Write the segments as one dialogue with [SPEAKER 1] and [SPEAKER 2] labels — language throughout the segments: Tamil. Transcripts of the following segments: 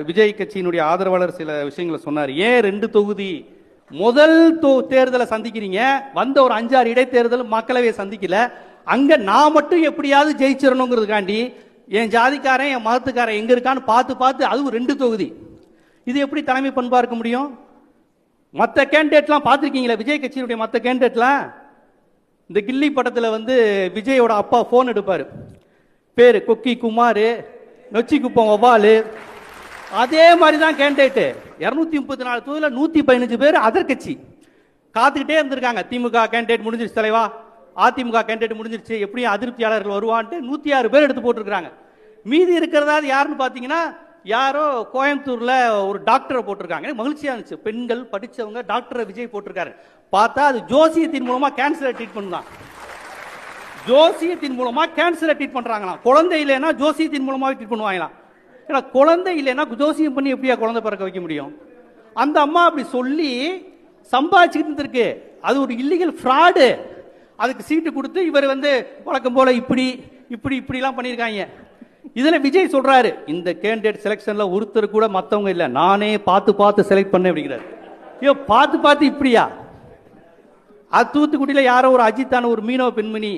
[SPEAKER 1] விஜய் கட்சியினுடைய ஆதரவாளர் சில விஷயங்களை சொன்னார். ஏன் 2 தொகுதி முதல் தேர்தலை சந்திக்கிறீங்க, வந்த ஒரு 5-6 இடைத்தேர்தல் மக்களவையை சந்திக்கல, அங்க நான் மட்டும் எப்படியாவது ஜெயிச்சிடணுங்கிறதுக்காண்டி என் ஜாதிக்காரன் என் மதத்துக்காரன் எங்க இருக்கான்னு பார்த்து பார்த்து அதுவும் 2 தொகுதி. இது எப்படி தலைமை பண்பா இருக்க முடியும்? மற்ற கேண்டிடேட்லாம் பார்த்துருக்கீங்களா? விஜய் கட்சியினுடைய மற்ற கேண்டிடேட்லாம் இந்த கில்லி படத்தில் வந்து விஜயோட அப்பா ஃபோன் எடுப்பார், பேர் கொக்கி குமார், நொச்சி குப்பம் வவ்வாலு, அதே மாதிரி தான் கேண்டிடேட்டு. 234 தொகுதியில் 115 பேர் அதர் கட்சி காத்துக்கிட்டே இருந்திருக்காங்க. திமுக கேண்டிடேட் முடிஞ்சிருச்சு தலைவா, அதிமுக கேண்டிடேட் முடிஞ்சிருச்சு, எப்படியும் அதிருப்தியாளர்கள் வருவான்ட்டு 106 பேர் எடுத்து போட்டிருக்காங்க. மீதி இருக்கிறதா யாருன்னு பார்த்தீங்கன்னா, யாரோ கோயம்புத்தூர்ல ஒரு டாக்டரை போட்டிருக்காங்க. மகிழ்ச்சியா இருந்துச்சு, பெண்கள் படிச்சவங்க டாக்டரை விஜய் போட்டிருக்காரு. பார்த்தா அது ஜோசியத்தின் மூலமா கேன்சரை ட்ரீட் பண்ணுதான். ஜோசியத்தின் மூலமா கேன்சரை ட்ரீட் பண்றாங்களாம். குழந்தை இல்லைன்னா ஜோசியத்தின் மூலமா ட்ரீட் பண்ணுவாங்களாம். ஏன்னா குழந்தை இல்லைன்னா ஜோசியம் பண்ணி எப்படியா குழந்தை பிறக்க வைக்க முடியும்? அந்த அம்மா அப்படி சொல்லி சம்பாதிச்சுக்கிட்டு இருக்கு. அது ஒரு இல்லீகல் ஃப்ராடு. அதுக்கு சீட்டு கொடுத்து இவர் வந்து வழக்கம் போல இப்படி இப்படி இப்படிலாம் பண்ணியிருக்காங்க. இதுல விஜய் சொல்றாரு, இந்த கேண்டிடேட் செலக்ஷன்ல ஒருத்தர் கூட மத்தவங்க இல்ல, நானே பார்த்து பார்த்து செலக்ட் பண்ண அப்படிங்கிறாரு. ஐயோ, பார்த்து பார்த்து இப்படியா? அது தூத்துக்குடியில் யாரோ ஒரு அஜித்தான ஒரு மீனவ பெண்மணி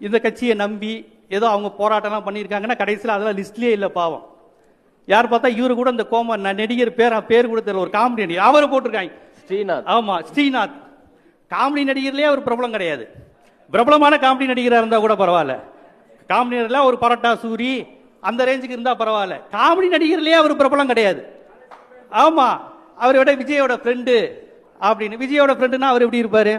[SPEAKER 1] இந்த கட்சியை நம்பி ஏதோ அவங்க போராட்டம்லாம் பண்ணியிருக்காங்கன்னா கடைசியில் அதெல்லாம் லிஸ்ட்லேயே இல்லை பாவம். யார் பார்த்தா இவரு கூட இந்த கோம நடிகர் பேர் கூட தெரியல, ஒரு காமெடி நடிகர் அவரை போட்டிருக்காங்க, ஸ்ரீநாத். ஆமா, ஸ்ரீநாத். காமெடி நடிகர்லேயே அவர் பிரபலம் கிடையாது. பிரபலமான காமெடி நடிகராக இருந்தால் கூட பரவாயில்ல, காமெடி நடிகர்ல ஒரு பரோட்டா சூரி அந்த ரேஞ்சுக்கு இருந்தா பரவாயில்ல, காமெடி நடிகர்லேயே அவர் பிரபலம் கிடையாது. ஆமா, அவரை விட விஜயோட ஃப்ரெண்டு அப்படின்னு. விஜயோட ஃப்ரெண்டுனா அவர் எப்படி இருப்பாரு?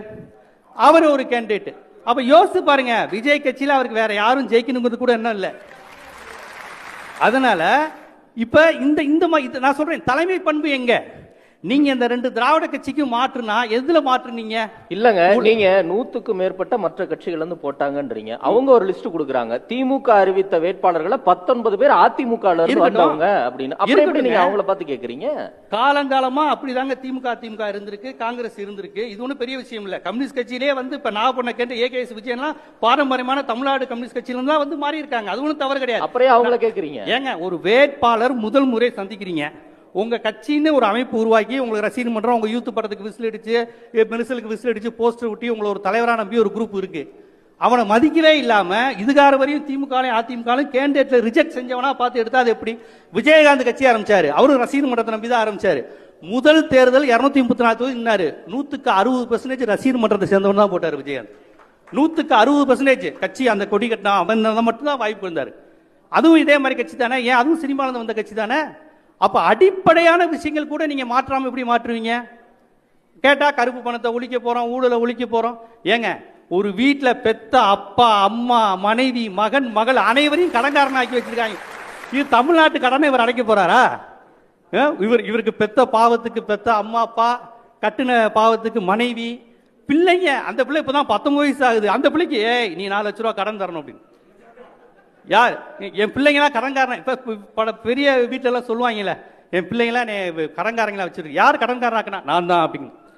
[SPEAKER 1] அவர் ஒரு கேண்டிடேட். அப்ப யோசிச்சு பாருங்க, விஜய் கட்சியில அவருக்கு வேற யாரும் ஜெயிக்கணுங்கிறது கூட என்ன இல்லை. அதனால இப்ப இந்த நான் சொல்றேன், தலைமை பண்பு எங்க? நீங்க இந்த 2 திராவிட கட்சிக்கு மாற்றுனா எதுல மாற்றுனீங்க?
[SPEAKER 2] இல்லங்க, நீங்க 100க்கு மேற்பட்ட மற்ற கட்சிகள் வந்து போட்டாங்கன்றீங்க. அவங்க ஒரு லிஸ்ட் கொடுக்குறாங்க, திமுக அறிவித்த வேட்பாளர்களை 19 பேர் அதிமுக வந்தவங்க அப்படின்னு. அப்புறம் எப்படி நீங்க அவங்கள பார்த்து கேக்குறீங்க?
[SPEAKER 1] காலங்காலமா அப்படிதாங்க திமுக இருந்திருக்கு, காங்கிரஸ் இருந்திருக்கு. இது ஒன்றும் பெரிய விஷயம் இல்ல. கம்யூனிஸ்ட் கட்சியிலே வந்து இப்ப நான் பண்ண கேட்டு ஏகேஎஸ் விஜயன்லாம் பாரம்பரியமான தமிழ்நாடு கம்யூனிஸ்ட் கட்சியில தான் வந்து மாறி இருக்காங்க. அது ஒன்றும் தவறு கிடையாது.
[SPEAKER 2] அப்புறம் அவங்கள கேக்குறீங்க?
[SPEAKER 1] ஏங்க, ஒரு வேட்பாளர் முதல் முறை சந்திக்கிறீங்க, உங்க கட்சின்னு ஒரு அமைப்பு உருவாக்கி உங்களுக்கு ரசீது பண்றோம், உங்க யூத் படத்துக்கு விசில் அடிச்சு, மெரிசலுக்கு விசில் அடிச்சு, போஸ்டர் ஒட்டி உங்களை ஒரு தலைவராக நம்பி ஒரு குரூப் இருக்கு. அவனை மதிக்கவே இல்லாம இதுகார வரையும் திமுக அதிமுக கேண்டிடேட்ல ரிஜெக்ட் செஞ்சவனா பார்த்து எடுத்தா அது எப்படி? விஜயகாந்த் கட்சி ஆரம்பிச்சாரு, அவரு ரசீது மன்றத்தை நம்பி தான் ஆரம்பிச்சாரு. முதல் தேர்தல் 234 தொகுதி நின்னாரு, 100% ரசீது மன்றத்தை சேர்ந்தவன் தான் போட்டாரு விஜயகாந்த். 160% கட்சி அந்த கொடி கட்டினா அவன் மட்டும் தான் வாய்ப்பு இருந்தாரு. அதுவும் இதே மாதிரி கட்சி தானே? ஏன் அதுவும் சினிமாவில் வந்த கட்சி தானே? அப்ப அடிப்படையான விஷயங்கள் கூட நீங்க மாற்றாம எப்படி மாற்றுவீங்க? கேட்டா கருப்பு பணத்தை ஒழிக்க போறோம், ஊழலை ஒழிக்க போறோம். ஏங்க, ஒரு வீட்டுல பெத்த அப்பா அம்மா மனைவி மகன் மகள் அனைவரையும் கடன்காரன் ஆக்கி வச்சிருக்காங்க. இது தமிழ்நாட்டு கடனை இவர் அடைக்க போறாரா? இவருக்கு பெத்த பாவத்துக்கு பெத்த அம்மா அப்பா, கட்டுன பாவத்துக்கு மனைவி, பிள்ளைங்க. அந்த பிள்ளை இப்பதான் 19 வயசு ஆகுது. அந்த பிள்ளைக்கு நீ 4 லட்ச ரூபா கடன் தரணும் அப்படின்னு. யார்? என் பிள்ளைங்களாம் கடன்காரன். இப்ப பெரிய வீட்டுல எல்லாம் சொல்லுவாங்கல்ல, என் பிள்ளைங்களாம் கடன்காரங்களா வச்சிருக்கு. யார் கடன்காரனாக்குனா? நான் தான் அப்படின்னு.